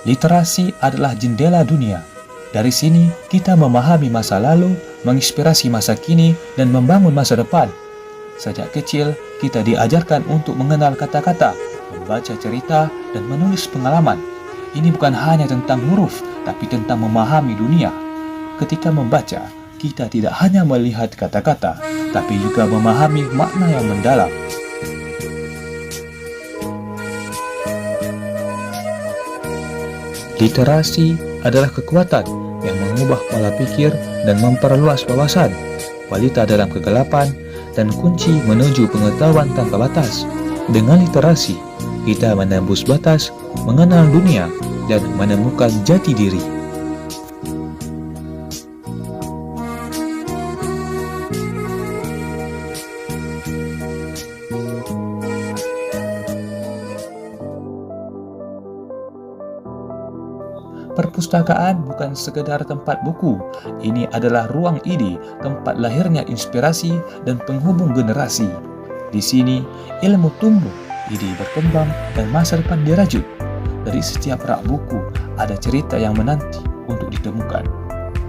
Literasi adalah jendela dunia. Dari sini, kita memahami masa lalu, menginspirasi masa kini, dan membangun masa depan. Sejak kecil, kita diajarkan untuk mengenal kata-kata, membaca cerita, dan menulis pengalaman. Ini bukan hanya tentang huruf, tapi tentang memahami dunia. Ketika membaca, kita tidak hanya melihat kata-kata, tapi juga memahami makna yang mendalam. Literasi adalah kekuatan yang mengubah pola pikir dan memperluas wawasan, wanita dalam kegelapan, dan kunci menuju pengetahuan tanpa batas. Dengan literasi, kita menembus batas, mengenal dunia, dan menemukan jati diri. Perpustakaan bukan sekedar tempat buku, ini adalah ruang ide, tempat lahirnya inspirasi dan penghubung generasi. Di sini, ilmu tumbuh, ide berkembang, dan masa depan dirajut. Dari setiap rak buku, ada cerita yang menanti untuk ditemukan.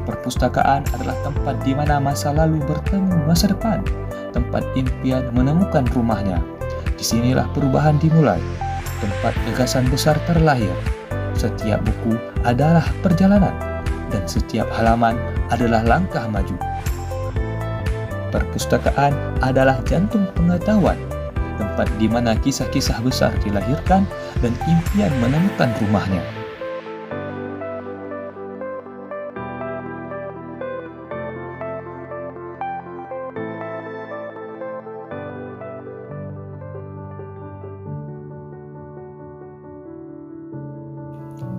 Perpustakaan adalah tempat di mana masa lalu bertemu masa depan, tempat impian menemukan rumahnya. Disinilah perubahan dimulai, tempat gagasan besar terlahir. Setiap buku adalah perjalanan, dan setiap halaman adalah langkah maju. Perpustakaan adalah jantung pengetahuan, tempat di mana kisah-kisah besar dilahirkan dan impian menemukan rumahnya.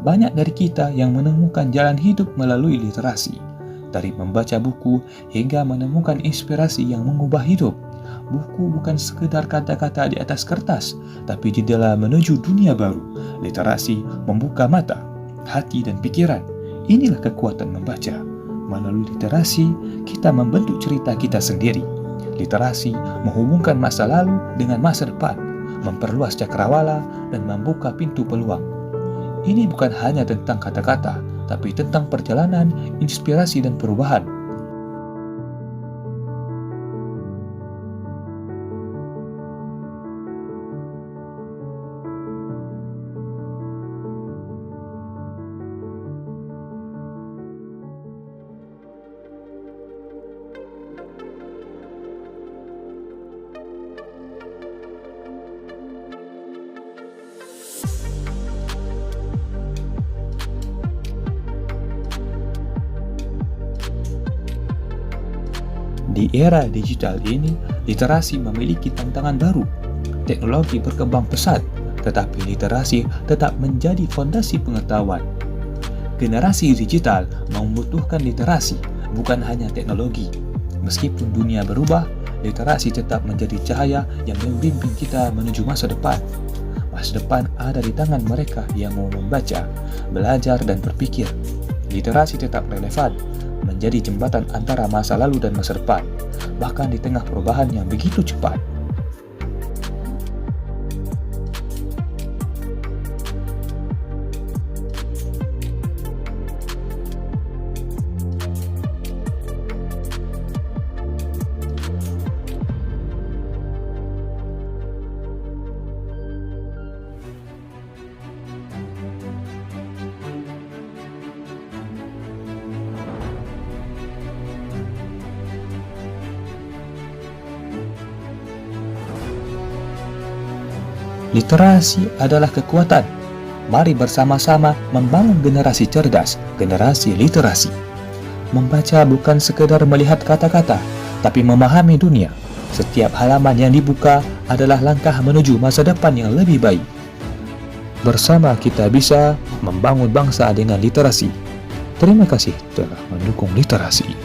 Banyak dari kita yang menemukan jalan hidup melalui literasi, dari membaca buku hingga menemukan inspirasi yang mengubah hidup. Buku bukan sekedar kata-kata di atas kertas, tapi jendela menuju dunia baru. Literasi membuka mata, hati, dan pikiran. Inilah kekuatan membaca. Melalui literasi, kita membentuk cerita kita sendiri. Literasi menghubungkan masa lalu dengan masa depan, memperluas cakrawala, dan membuka pintu peluang. Ini bukan hanya tentang kata-kata, tapi tentang perjalanan, inspirasi, dan perubahan. Di era digital ini, literasi memiliki tantangan baru. Teknologi berkembang pesat, tetapi literasi tetap menjadi fondasi pengetahuan. Generasi digital membutuhkan literasi, bukan hanya teknologi. Meskipun dunia berubah, literasi tetap menjadi cahaya yang membimbing kita menuju masa depan. Masa depan ada di tangan mereka yang mau membaca, belajar, dan berpikir. Literasi tetap relevan, menjadi jembatan antara masa lalu dan masa depan, bahkan di tengah perubahan yang begitu cepat. Literasi adalah kekuatan. Mari bersama-sama membangun generasi cerdas, generasi literasi. Membaca bukan sekedar melihat kata-kata, tapi memahami dunia. Setiap halaman yang dibuka adalah langkah menuju masa depan yang lebih baik. Bersama kita bisa membangun bangsa dengan literasi. Terima kasih telah mendukung literasi.